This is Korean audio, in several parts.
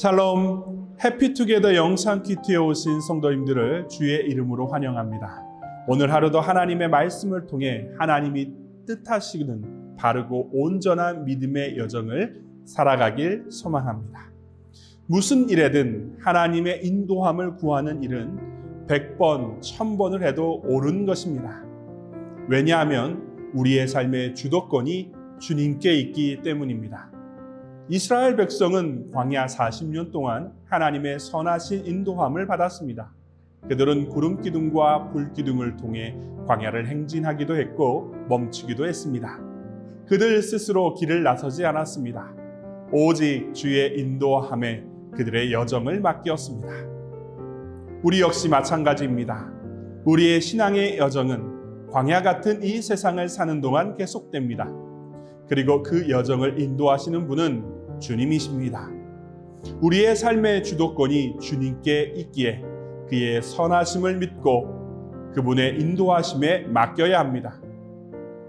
샬롬, 해피투게더 영상 큐티에 오신 성도님들을 주의 이름으로 환영합니다. 오늘 하루도 하나님의 말씀을 통해 하나님이 뜻하시는 바르고 온전한 믿음의 여정을 살아가길 소망합니다. 무슨 일에든 하나님의 인도함을 구하는 일은 100번, 1000번을 해도 옳은 것입니다. 왜냐하면 우리의 삶의 주도권이 주님께 있기 때문입니다. 이스라엘 백성은 광야 40년 동안 하나님의 선하신 인도함을 받았습니다. 그들은 구름기둥과 불기둥을 통해 광야를 행진하기도 했고 멈추기도 했습니다. 그들 스스로 길을 나서지 않았습니다. 오직 주의 인도함에 그들의 여정을 맡겼습니다. 우리 역시 마찬가지입니다. 우리의 신앙의 여정은 광야 같은 이 세상을 사는 동안 계속됩니다. 그리고 그 여정을 인도하시는 분은 주님이십니다. 우리의 삶의 주도권이 주님께 있기에 그의 선하심을 믿고 그분의 인도하심에 맡겨야 합니다.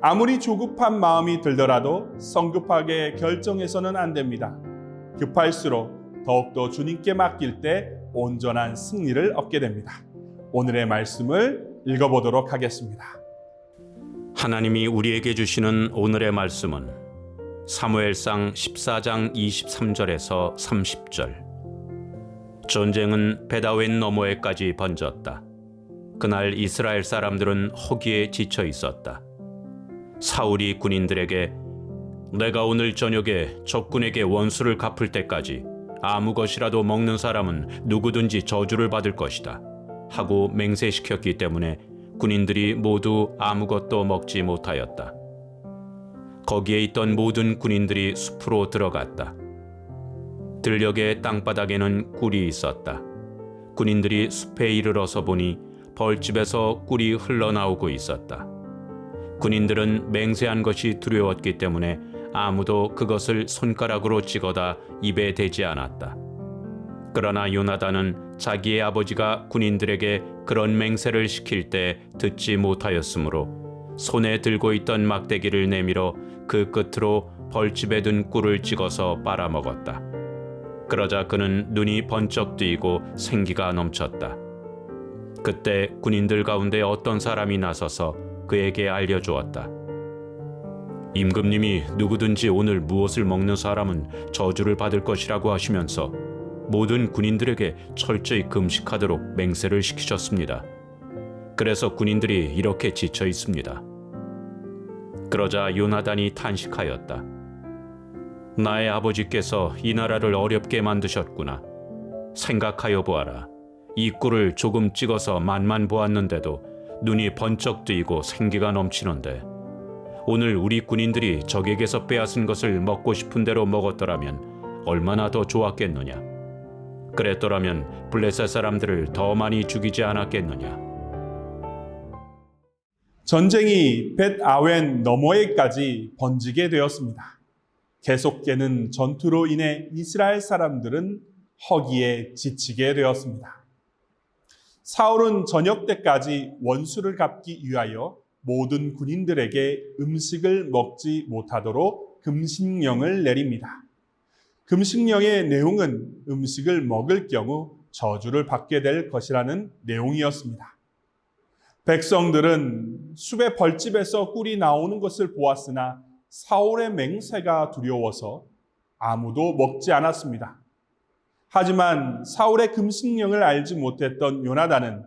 아무리 조급한 마음이 들더라도 성급하게 결정해서는 안 됩니다. 급할수록 더욱더 주님께 맡길 때 온전한 승리를 얻게 됩니다. 오늘의 말씀을 읽어보도록 하겠습니다. 하나님이 우리에게 주시는 오늘의 말씀은 사무엘상 14장 23절에서 30절. 전쟁은 베다웬 너머에까지 번졌다. 그날 이스라엘 사람들은 허기에 지쳐 있었다. 사울이 군인들에게 내가 오늘 저녁에 적군에게 원수를 갚을 때까지 아무 것이라도 먹는 사람은 누구든지 저주를 받을 것이다 하고 맹세시켰기 때문에 군인들이 모두 아무것도 먹지 못하였다. 거기에 있던 모든 군인들이 숲으로 들어갔다. 들녘의 땅바닥에는 꿀이 있었다. 군인들이 숲에 이르러서 보니 벌집에서 꿀이 흘러나오고 있었다. 군인들은 맹세한 것이 두려웠기 때문에 아무도 그것을 손가락으로 찍어다 입에 대지 않았다. 그러나 요나단은 자기의 아버지가 군인들에게 그런 맹세를 시킬 때 듣지 못하였으므로 손에 들고 있던 막대기를 내밀어 그 끝으로 벌집에 든 꿀을 찍어서 빨아먹었다. 그러자 그는 눈이 번쩍 뜨이고 생기가 넘쳤다. 그때 군인들 가운데 어떤 사람이 나서서 그에게 알려주었다. 임금님이 누구든지 오늘 무엇을 먹는 사람은 저주를 받을 것이라고 하시면서 모든 군인들에게 철저히 금식하도록 맹세를 시키셨습니다. 그래서 군인들이 이렇게 지쳐 있습니다. 그러자 요나단이 탄식하였다. 나의 아버지께서 이 나라를 어렵게 만드셨구나. 생각하여 보아라. 이 꿀을 조금 찍어서 맛만 보았는데도 눈이 번쩍 뜨이고 생기가 넘치는데 오늘 우리 군인들이 적에게서 빼앗은 것을 먹고 싶은 대로 먹었더라면 얼마나 더 좋았겠느냐. 그랬더라면 블레셋 사람들을 더 많이 죽이지 않았겠느냐. 전쟁이 벳아웬 너머에까지 번지게 되었습니다. 계속되는 전투로 인해 이스라엘 사람들은 허기에 지치게 되었습니다. 사울은 저녁 때까지 원수를 갚기 위하여 모든 군인들에게 음식을 먹지 못하도록 금식령을 내립니다. 금식령의 내용은 음식을 먹을 경우 저주를 받게 될 것이라는 내용이었습니다. 백성들은 숲의 벌집에서 꿀이 나오는 것을 보았으나 사울의 맹세가 두려워서 아무도 먹지 않았습니다. 하지만 사울의 금식령을 알지 못했던 요나단은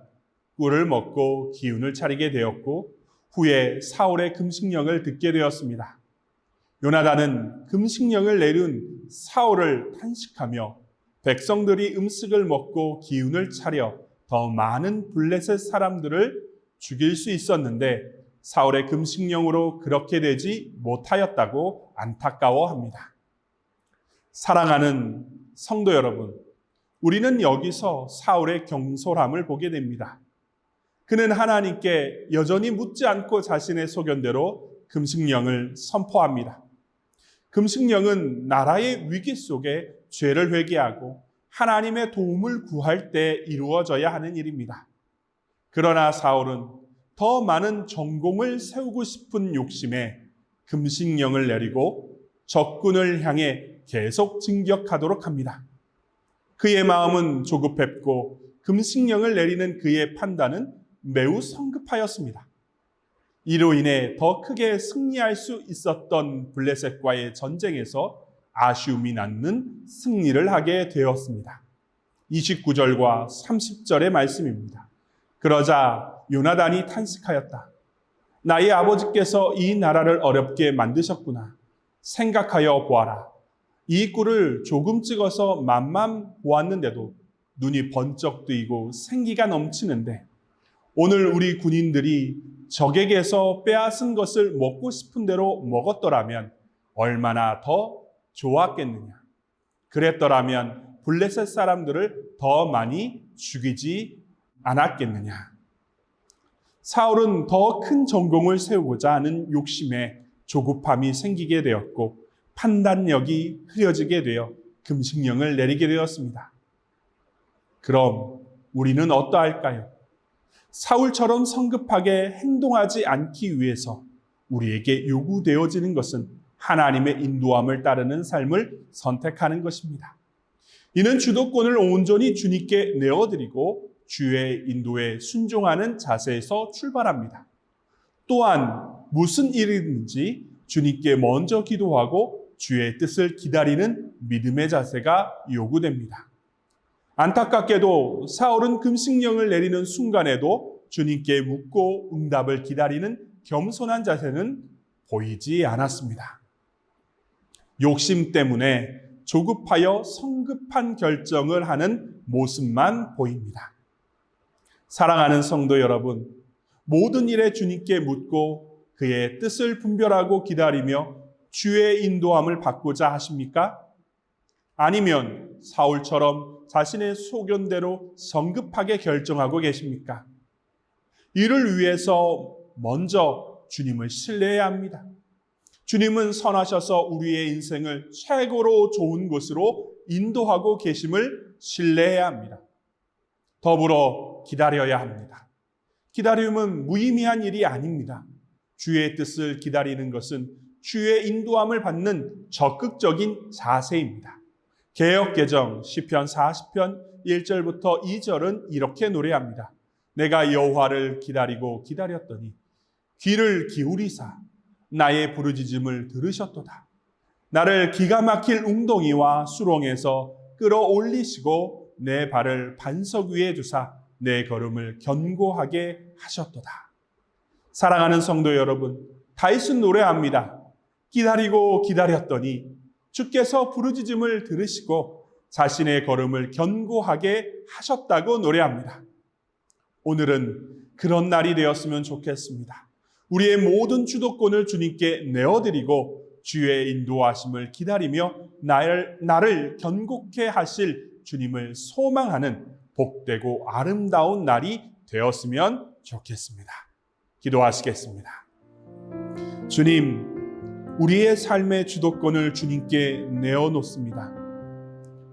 꿀을 먹고 기운을 차리게 되었고 후에 사울의 금식령을 듣게 되었습니다. 요나단은 금식령을 내린 사울을 탄식하며 백성들이 음식을 먹고 기운을 차려 더 많은 블레셋 사람들을 죽일 수 있었는데 사울의 금식령으로 그렇게 되지 못하였다고 안타까워합니다. 사랑하는 성도 여러분, 우리는 여기서 사울의 경솔함을 보게 됩니다. 그는 하나님께 여전히 묻지 않고 자신의 소견대로 금식령을 선포합니다. 금식령은 나라의 위기 속에 죄를 회개하고 하나님의 도움을 구할 때 이루어져야 하는 일입니다. 그러나 사울은 더 많은 전공을 세우고 싶은 욕심에 금식령을 내리고 적군을 향해 계속 진격하도록 합니다. 그의 마음은 조급했고 금식령을 내리는 그의 판단은 매우 성급하였습니다. 이로 인해 더 크게 승리할 수 있었던 블레셋과의 전쟁에서 아쉬움이 남는 승리를 하게 되었습니다. 29절과 30절의 말씀입니다. 그러자 요나단이 탄식하였다. 나의 아버지께서 이 나라를 어렵게 만드셨구나. 생각하여 보아라. 이 꿀을 조금 찍어서 맛만 보았는데도 눈이 번쩍 뜨이고 생기가 넘치는데 오늘 우리 군인들이 적에게서 빼앗은 것을 먹고 싶은 대로 먹었더라면 얼마나 더 좋았겠느냐. 그랬더라면 블레셋 사람들을 더 많이 죽이지 않았겠느냐. 사울은 더 큰 전공을 세우고자 하는 욕심에 조급함이 생기게 되었고 판단력이 흐려지게 되어 금식령을 내리게 되었습니다. 그럼 우리는 어떠할까요? 사울처럼 성급하게 행동하지 않기 위해서 우리에게 요구되어지는 것은 하나님의 인도함을 따르는 삶을 선택하는 것입니다. 이는 주도권을 온전히 주님께 내어드리고 주의 인도에 순종하는 자세에서 출발합니다. 또한 무슨 일이든지 주님께 먼저 기도하고 주의 뜻을 기다리는 믿음의 자세가 요구됩니다. 안타깝게도 사울은 금식령을 내리는 순간에도 주님께 묻고 응답을 기다리는 겸손한 자세는 보이지 않았습니다. 욕심 때문에 조급하여 성급한 결정을 하는 모습만 보입니다. 사랑하는 성도 여러분, 모든 일에 주님께 묻고 그의 뜻을 분별하고 기다리며 주의 인도함을 받고자 하십니까? 아니면 사울처럼 자신의 소견대로 성급하게 결정하고 계십니까? 이를 위해서 먼저 주님을 신뢰해야 합니다. 주님은 선하셔서 우리의 인생을 최고로 좋은 곳으로 인도하고 계심을 신뢰해야 합니다. 더불어 기다려야 합니다. 기다림은 무의미한 일이 아닙니다. 주의 뜻을 기다리는 것은 주의 인도함을 받는 적극적인 자세입니다. 개역개정 시편 40편 1절부터 2절은 이렇게 노래합니다. 내가 여호와를 기다리고 기다렸더니 귀를 기울이사 나의 부르짖음을 들으셨도다. 나를 기가 막힐 웅덩이와 수렁에서 끌어올리시고 내 발을 반석 위에 두사 내 걸음을 견고하게 하셨도다. 사랑하는 성도 여러분, 다윗은 노래합니다. 기다리고 기다렸더니 주께서 부르짖음을 들으시고 자신의 걸음을 견고하게 하셨다고 노래합니다. 오늘은 그런 날이 되었으면 좋겠습니다. 우리의 모든 주도권을 주님께 내어드리고 주의 인도하심을 기다리며 나를 견고케 하실 주님을 소망하는 복되고 아름다운 날이 되었으면 좋겠습니다. 기도하시겠습니다. 주님, 우리의 삶의 주도권을 주님께 내어놓습니다.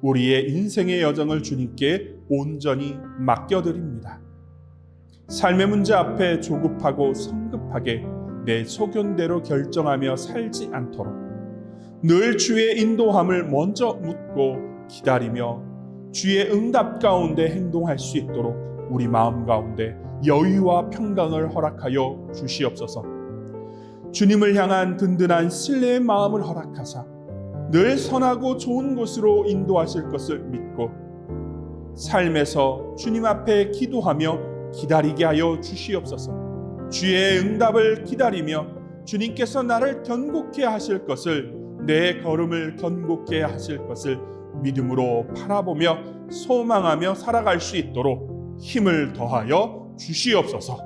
우리의 인생의 여정을 주님께 온전히 맡겨드립니다. 삶의 문제 앞에 조급하고 성급하게 내 소견대로 결정하며 살지 않도록 늘 주의 인도함을 먼저 묻고 기다리며 주의 응답 가운데 행동할 수 있도록 우리 마음 가운데 여유와 평강을 허락하여 주시옵소서. 주님을 향한 든든한 신뢰의 마음을 허락하사 늘 선하고 좋은 곳으로 인도하실 것을 믿고 삶에서 주님 앞에 기도하며 기다리게 하여 주시옵소서. 주의 응답을 기다리며 주님께서 나를 견고케 하실 것을, 내 걸음을 견고케 하실 것을 믿음으로 바라보며 소망하며 살아갈 수 있도록 힘을 더하여 주시옵소서.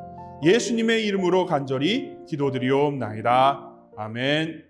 예수님의 이름으로 간절히 기도드리옵나이다. 아멘.